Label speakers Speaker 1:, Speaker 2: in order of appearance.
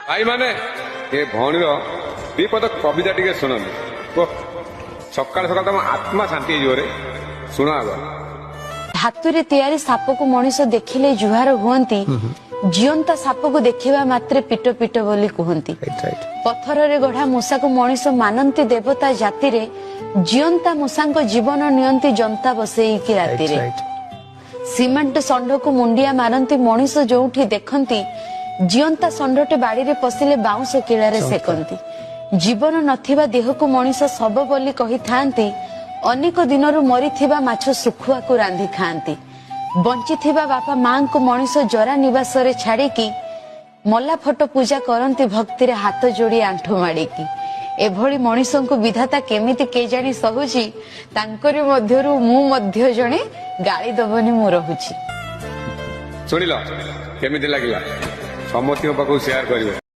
Speaker 1: भाई माने ये भौणीर विपद कविता टी शुणु सकाल सकाल तुम आत्मा शांति जोरे शुण आग
Speaker 2: धातुरे तैयारी साप को मनीष देखिले जुहार हुअंती जीवंता साप को देखा मात्रे पिट पिट बोली कहती पत्थर रे गढ़ा मूषा को मनीष मानती देवता जाति रे जीवंता मूषा जीवन नियंती जनता बसई राति रे सीमेंट षंढ को मुंडिया मारती मनीष जोठी देखती जीवंता षंढटे बाड़ी रे पशिले बाउंश किलारे सेकंती जीवन नथिबा देह को मनीष सब बोली कही थांती अनेक दिनरु मरीथिबा माछ सुखुआ को रांधी खांती बंचिथिबा बापा मां को मनीष जरा निवास रे छाड़ी की मल्ला फोटो पूजा करती भक्ति रे हाथ जोड़ी आंठु माड़ी की एभली मनीषों को विधाता केमिति के जानी सहुची तांकरी मध्यरु मु मध्य जणे गाली दबनी मु रहुची
Speaker 1: सुनिलो केमिति लागिला समस्त पाखु शेयर करिवे।